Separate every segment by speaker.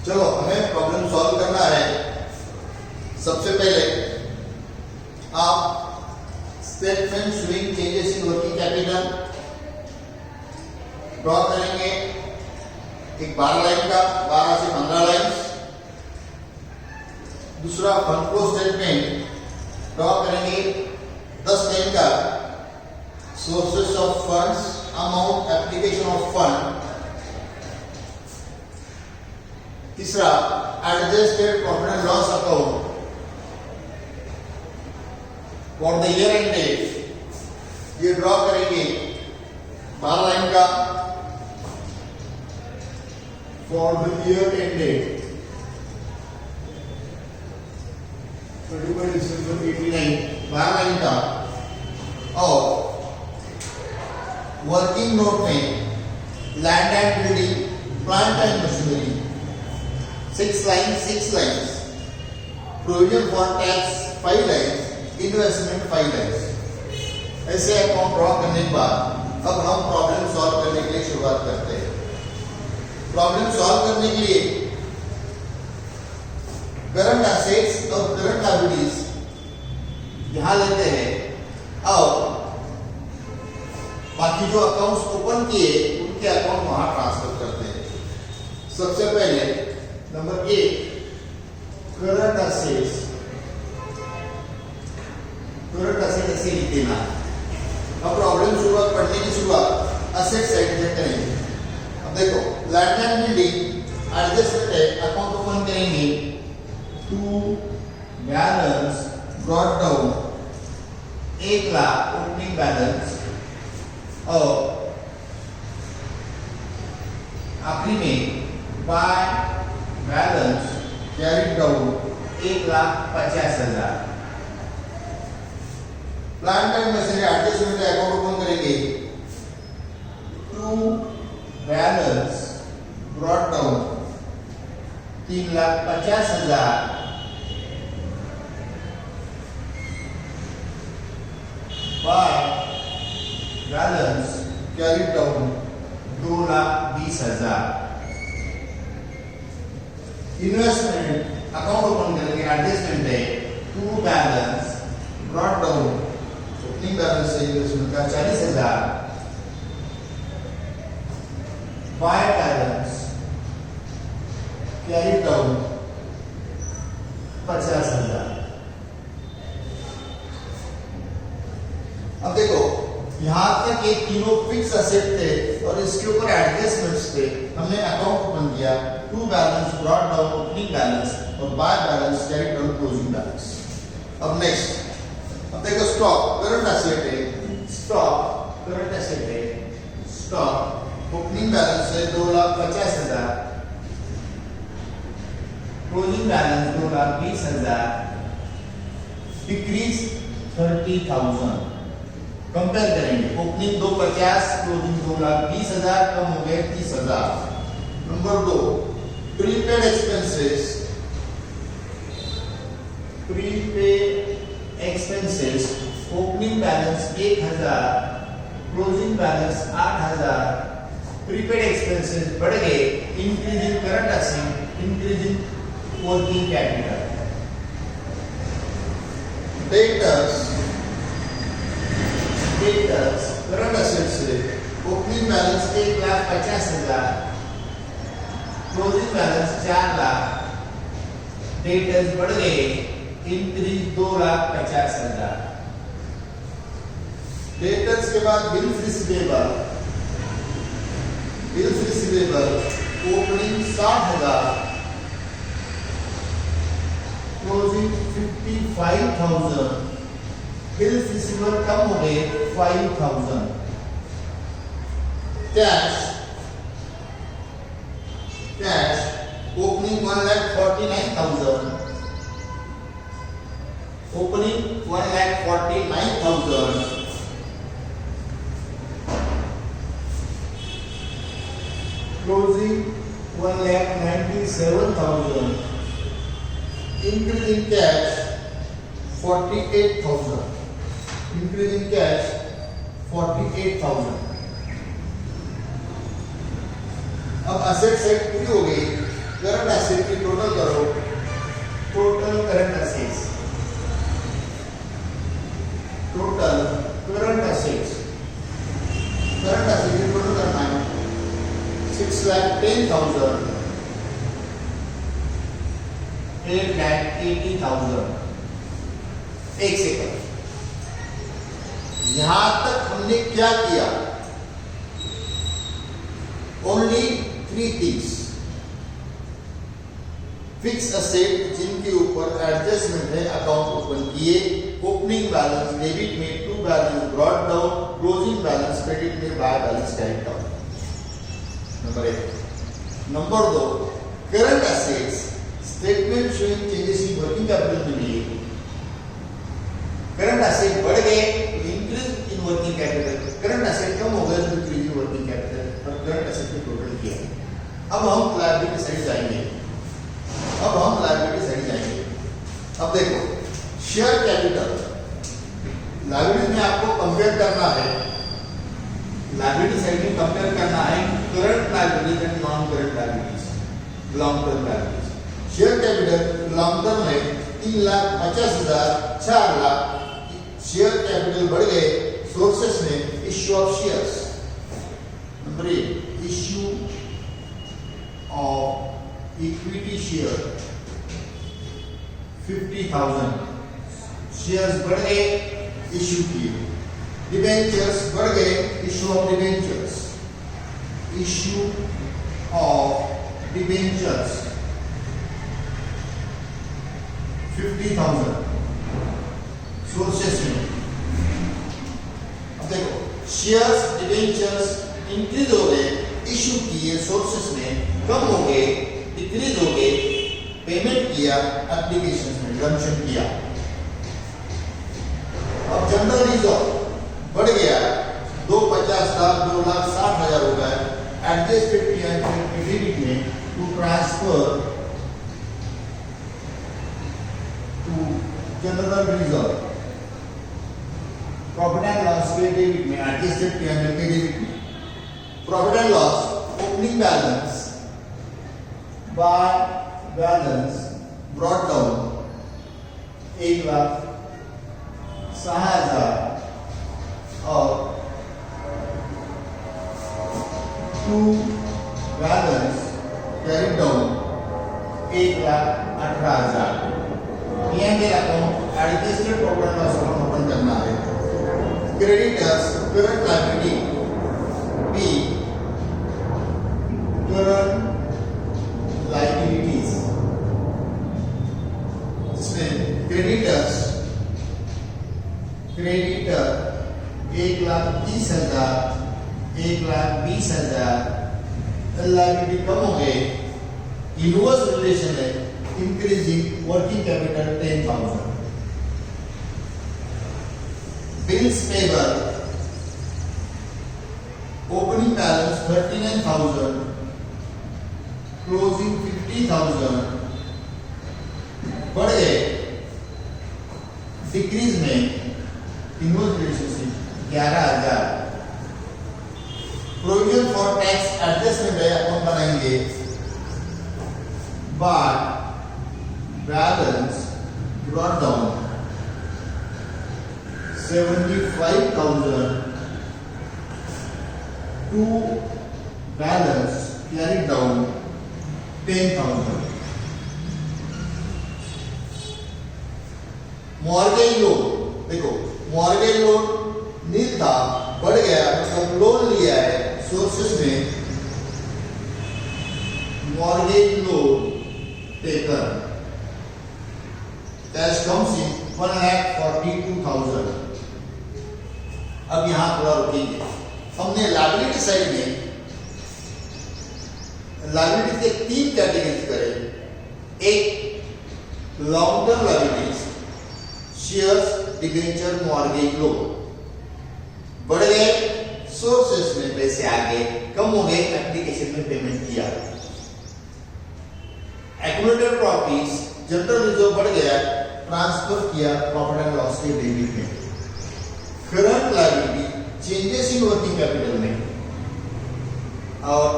Speaker 1: चलो हमें problem solve करना है। सबसे पहले आप statement showing changes in working capital draw करेंगे। एक 12 लाइन का, 12 से 15 लाइन। दूसरा फंड फ्लो स्टेटमेंट ड्रॉ करेंगे 10 लाइन का, sources of funds, amount, application of fund. तीसरा adjusted profit and loss account for the year end date, ये draw करेंगे 12 लाइन का, for the year end date 31 दिसंबर 89, 12 लाइन का। और वर्किंग नोट में land and building, plant and machinery 6 lines, provision for tax 5 lines, investment 5 lines. ऐसे account draw करने के बाद अब हम प्रॉब्लम सॉल्व करने के लिए शुरुआत करते हैं। प्रॉब्लम सॉल्व करने के लिए करंट एसेट्स और करंट लायबिलिटीज यहां लेते हैं और बाकी जो अकाउंट्स ओपन किए उनके अकाउंट वहां ट्रांसफर करते हैं। सबसे पहले नंबर 1 करंट एसेट्स, ऐसे लिख देना। अब प्रॉब्लम शुरुआत पढ़ने की शुरुआत असेट साइड से करेंगे। अब देखो लैंड एंड बिल्डिंग एडजस्टमेंट है, अकाउंट ओपन करेंगे। To balance brought down 1 lakh opening balance और आखिरी में by balance carry down 1,50,000। Plant and machinery adjustment account open करेंगे। To balance brought down 3,50,000 by balance carry down 2,20,000। Investment account open करेंगे, adjustment है। To balance brought down, opening balance है investment का 40,000 bye balance carry down 50,000। अब देखो यहां तक ये तीनों फिक्स एसेट थे और इसके ऊपर एडजस्टमेंट्स थे। हमने अकाउंट ओपन किया। To balance brought down opening balance और by balance carry down closing balance. अब नेक्स्ट, अब देखो स्टॉक करंट एसेट है, स्टॉक करंट एसेट है। स्टॉक ओपनिंग बैलेंस है 2,50,000, क्लोजिंग बैलेंस 2,20,000, डिक्रीज 30,000। कंपेयर करेंगे, ओपनिंग 2,50,000, क्लोजिंग 2,20,000, कम हो गए 30,000। Number 2 prepaid expenses, opening balance 1,000, closing balance 8,000। Prepaid expenses बढ़ गए, increase in current asset, increase in working capital. Debtors current assets से opening balance 1,50,000, closing balance 4 lakh. Debtors बढ़ गए, increase 2,50,000। Debtors के बाद bills receivable, opening 60,000, closing 55,000। Bills receivable कम हो गए 5,000। Cash opening 1,49,000, closing 1,97,000, increase in cash 48,000, अब असेट साइड पूरी हो गई। करंट एसेट की टोटल करो, total current assets, total current assets, current asset की टोटल करना है 6,10,000, 8,80,000। एक सेकंड, यहां तक हमने क्या किया? Only 3 things. फिक्स असेट जिनके ऊपर एडजस्टमेंट है अकाउंट ओपन किए, ओपनिंग बैलेंस डेबिट में, to balance brought down, closing balance credit में, by balance carry down. Number 1। Number 2, current assets statement showing changes in working capital में लिए। Current asset बढ़ गए तो increase in working capital, current asset कम हो गए तो इंक्रीज इन वर्किंग कैपिटल, और करंट एसेट की टोटल किया। अब हम लायबिलिटी साइड जाएंगे, अब हम लायबिलिटी साइड जाएंगे। अब देखो, शेयर कैपिटल, लायबिलिटी में आपको कंपेयर करना है, लायबिलिटी साइड में कंपेयर करना है current liability and non current liabilities, long term liabilities. Share capital long term में 3,50,000, 4 लाख। शेयर कैपिटल बढ़ गए, सोर्सेस में issue of shares. Number 1, issue of equity share 50,000, shares बढ़ गए, इश्यू किए। डिबेंचर्स बढ़ गए, issue of debentures, issue of debentures 50,000 sources में। अब देखो, शेयर्स डिबेंचर्स इंक्रीज हो गए, इश्यू किए, सोर्सेस में कम हो गए, डिक्रीज हो गए, पेमेंट किया, एप्लीकेशन में रिडम्पशन किया। अब जनरल रिजर्व बढ़ गया, 2,50 लाख, 2,60,000 हो गया, एडजस्टेड किया क्रेडिट में to transfer to general reserve, profit and loss के डेबिट में, एडजस्टेड किया के डेबिट में। Profit and loss, opening balance, by balance brought down 1,06,000 और to balance carry down 1,18,000। P&L account adjusted profit and loss account open करना है। Creditors current liability, B current liabilities, जिसमें creditors, creditor 1,30,000, 1,20,000, liability कम हो गए, inverse relation है, increasing working capital 10,000। Bills payable, opening balance 39,000, closing 50,000 बढ़ गए, decrease में inverse relationship 11,000। Provision for tax adjustment है, अकाउंट बनाएंगे, but balance brought down 75,000 to balance carry down 10,000। Mortgage loan, देखो मॉर्गेज लोन नील था, बढ़ गया, मतलब लोन लिया है सोर्सेस में, mortgage loan taken, cash comes in 1,42,000। अब यहां थोड़ा रुकेंगे, हमने लायबिलिटी साइड में लायबिलिटी के 3 कैटेगरीज करे। एक long term liabilities, shares, debenture, mortgage loan बढ़ गए, सोर्सेस में पैसे आ गए, कम हो गए, एप्लीकेशन में पेमेंट किया। एक्यूमुलेटेड प्रॉफिट्स, जनरल रिजर्व बढ़ गया, ट्रांसफर किया प्रॉफिट एंड लॉस के डेबिट में। Current liability, changes in working capital में, और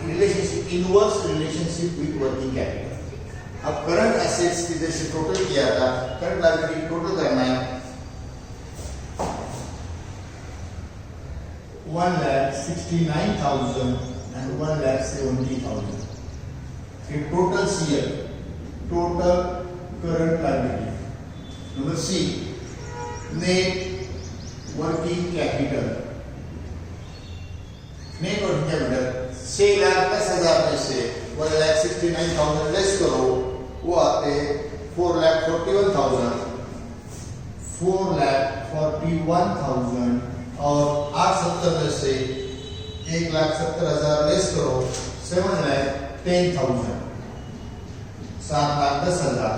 Speaker 1: relationship, inverse relationship with working capital. अब करंट एसेट्स की जैसे टोटल किया था, करंट लायबिलिटी टोटल करना है 1,69,000 and 1,70,000। ये total CL, total current liability. Number C, net working capital. Net working capital 6,10,000 में से 1,69,000 लेस करो, वो आते 4,41,000, 4,41,000 और 870 में से 1,70,000 लेस करो, 7,10,000, 7,10,000।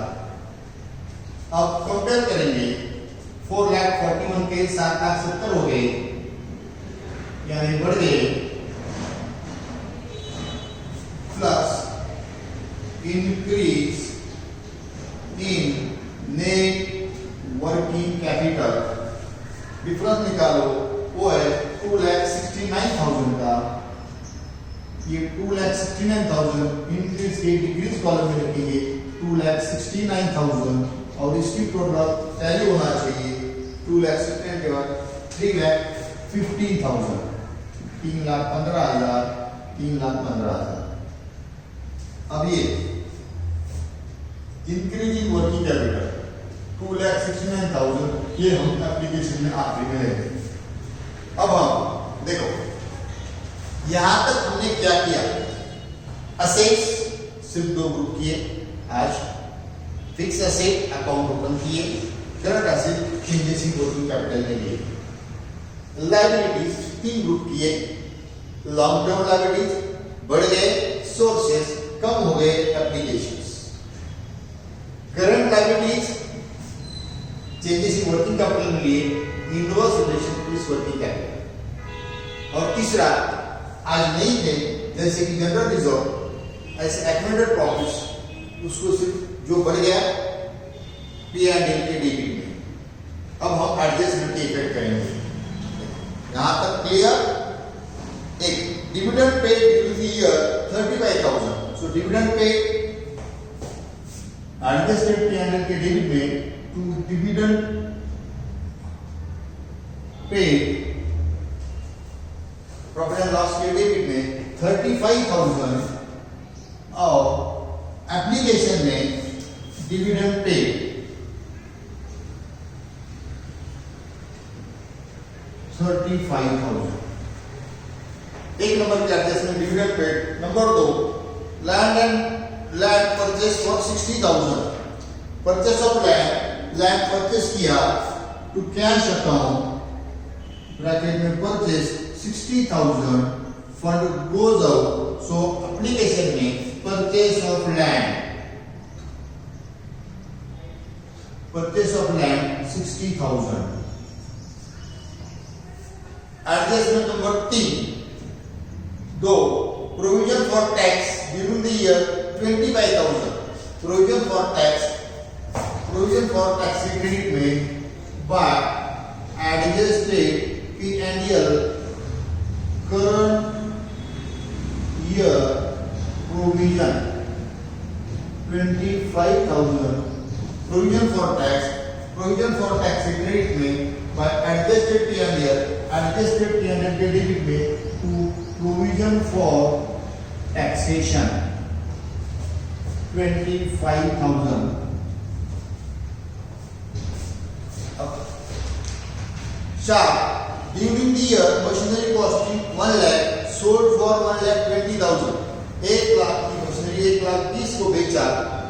Speaker 1: अब कंपेयर करेंगे 4,41 के 7,70,000 हो गए, यानी बढ़ गए, plus increase in net working capital, difference निकालो, वो है 2,69,000 का। ये 2,69,000 इंक्रीज के डिक्रीज कॉलम में रखेंगे 2,69,000 और इसकी टोटल टैली होना चाहिए 2,69,000 के बाद 3,15,000, 3,15,000, 3,15,000। अब ये इंक्रीज इन वर्किंग कैपिटल 2,69,000, ये हम एप्लीकेशन में आखिरी में लेंगे। अब हम देखो यहां तक हमने क्या किया, असेट्स सिर्फ 2 ग्रुप किए आज, फिक्स एसेट अकाउंट ओपन किए, current asset changes in working capital में लिए, लायबिलिटीज 3 ग्रुप किए, लॉन्ग टर्म लायबिलिटीज बढ़ गए, सोर्सेस कम हो गए, applications, current liabilities changes in working capital में लिए, inverse relation to working capital. और तीसरा आज नहीं थे, जैसे कि जनरल रिजर्व, ऐसे एक्यूमुलेटेड प्रॉफिट्स, उसको सिर्फ जो बढ़ गया P&L के डेबिट में। अब हम एडजस्टमेंट के इफेक्ट करेंगे, यहां तक क्लियर। एक dividend paid during the year 35,000, so dividend paid adjusted P&L के डेबिट में to dividend paid profit and loss के डेबिट में 35,000 और एप्लीकेशन में डिविडेंड पेड 35,000। एक नंबर के adjustment dividend paid. Number 2, land purchase for 60,000, purchase of land purchase किया to cash account, bracket में purchase 60,000, fund goes out, so application में purchase of land 60,000। Adjustment number 3, 2, provision for tax during the year 25,000, provision for tax credit में by adjusted P&L current year provision 25,000, provision for tax credit में by adjusted P&L के debit में to provision for taxation 25,000। During the year, machinery costing 1 lakh sold for 1,20,000, 1 lakh की machinery 1,20,000 को बेचा,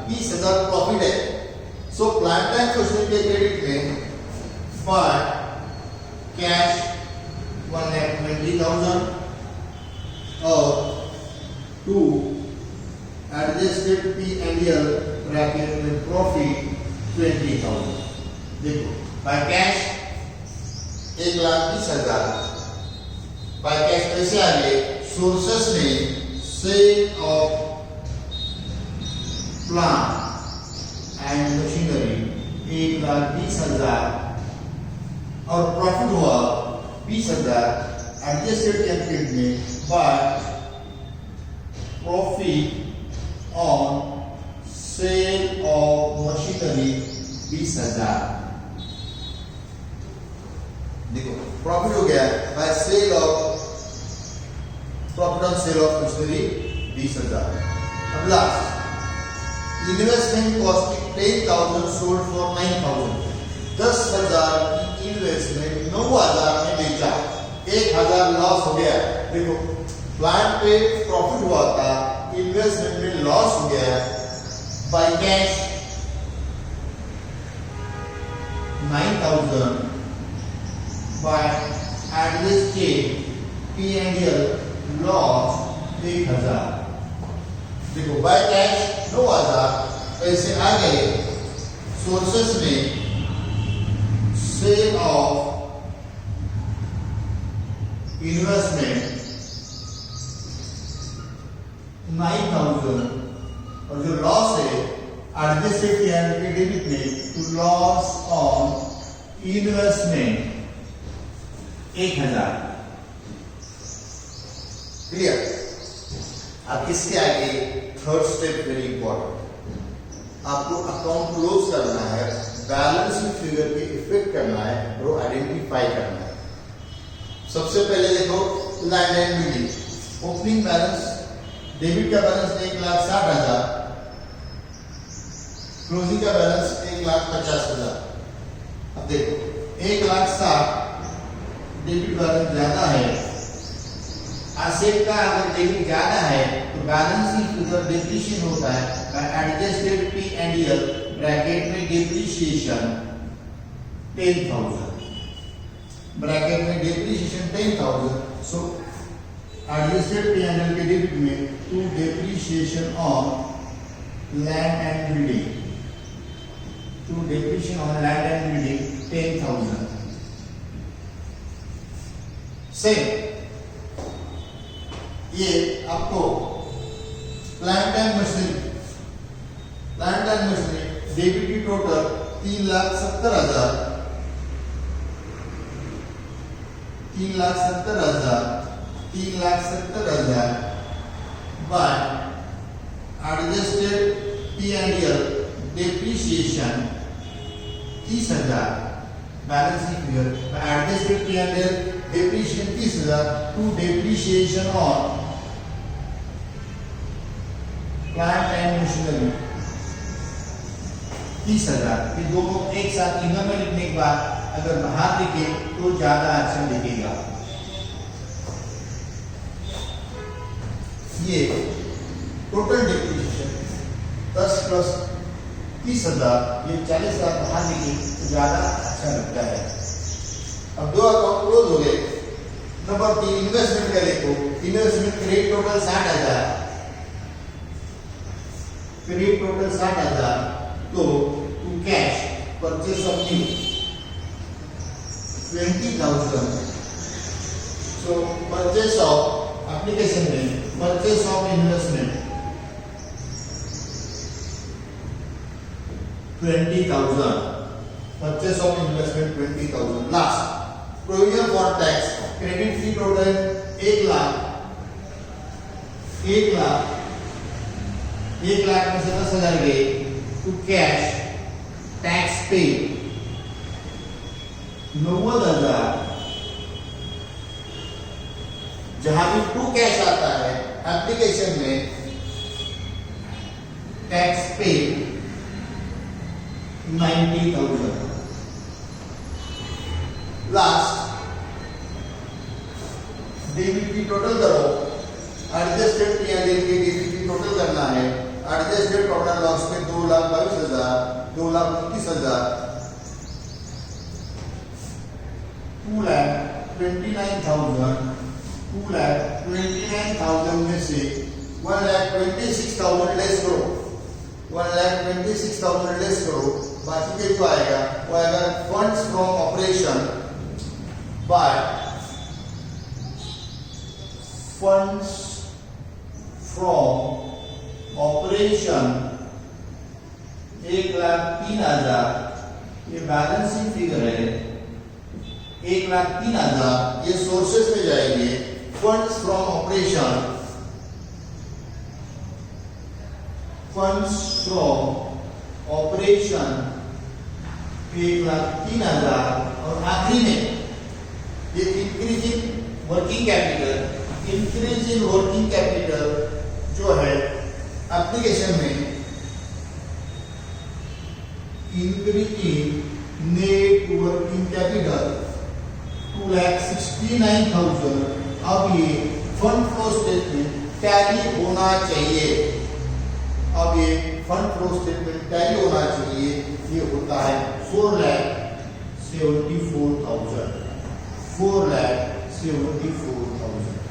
Speaker 1: 20,000 profit है। सो plant and machinery के credit में by cash 1,20,000 और टू एडजस्टेड P&L ब्रैकेट में प्रॉफिट 20,000। देखो बाय कैश 1,20,000, बाय कैश पैसे आ गए, सोर्सेस में sale of plant and machinery 1,20,000 और प्रॉफिट हुआ 20,000, एडजस्टेड कैपिटल में by profit on sale of machinery 20,000। देखो प्रॉफिट हो गया by sale of, profit on sale of machinery 20,000। अब last investment costing 10,000 sold for 9,000। 10,000 की इन्वेस्टमेंट 9,000 में बेचा, 1,000 लॉस हो गया। देखो प्लांट पे प्रॉफिट हुआ था, इन्वेस्टमेंट में लॉस हो गया। By cash 9,000 by adjusted P&L loss 1,000। देखो बाय कैश 9,000 पैसे आ गए, सोर्सेस में सेल ऑफ इन्वेस्टमेंट 9,000 और जो लॉस है एडजस्टेड P&L के डेबिट में तो लॉस ऑन इन्वेस्टमेंट 1,000। क्लियर? अब इसके आगे थर्ड स्टेप वेरी इंपॉर्टेंट, आपको अकाउंट क्लोज करना है, बैलेंस फिगर के इफेक्ट करना है और आइडेंटिफाई करना है। सबसे पहले देखो land and building, opening balance debit का बैलेंस 1,60,000, क्लोजिंग का बैलेंस 1,50,000। अब देखो 1,60,000 डेबिट बैलेंस ज्यादा है, एसेट का अगर डेबिट ज्यादा है तो बैलेंस फिगर डिप्रीशिएशन होता है। एडजस्टेड P&L ब्रैकेट में डिप्रीशिएशन 10,000, ब्रैकेट में डिप्रीशिएशन 10,000। सो एडजस्टेड P&L के डेबिट में to depreciation on land and building, to depreciation on land and building 10,000। Same ये आपको plant and machinery, plant and machinery debit की total 3,70,000, 3,70,000, 3,70,000 by adjusted P&L depreciation 30,000, balancing figure adjusted P&L depreciation 30,000 to depreciation on plant and machinery 30,000। ये दोनों एक साथ inner में लिखने के बाद अगर बाहर लिखे तो ज्यादा अच्छा दिखेगा। ये टोटल डिप्रीशिएशन 10 प्लस 30,000, ये 40,000 बाहर लिखे तो ज्यादा अच्छा लगता है। अब दो अकाउंट क्लोज हो गए। नंबर 3 इन्वेस्टमेंट का देखो, investment credit total 60,000, credit total 60,000 तो to cash purchase of new 20,000। So purchase of application में purchase of investment 20,000, purchase of investment 20,000। Last provision for tax credit fee total 1,00,000, 1,00,000 में से 10,000 गए to cash tax पे 90,000। जहां भी टू कैश आता है एप्लीकेशन में टैक्स पे 90,000। लास्ट डेबिट की टोटल करो, एडजस्टेड P&L की डेबिट की टोटल करना है। एडजस्टेड टोटल लॉस में 2,22,000, 2,29,000, 2,29,000, 2,29,000 में से 1,26,000 लेस करो, 1,26,000 लेस करो, बाकी के जो आएगा वो आएगा funds from operation by funds from operation 1,03,000। ये बैलेंसिंग फिगर है 1,03,000, ये सोर्सेस में जाएंगे। Funds from operation funds from operation 1,03,000 और आखिरी में ये increase in working capital, increase in working capital जो है एप्लीकेशन में increase in net working capital 2,69,000। अब ये फंड फ्लो स्टेटमेंट टैली होना चाहिए। अब ये फंड फ्लो स्टेटमेंट टैली होना चाहिए। ये होता है 4,74,000, 4,74,000।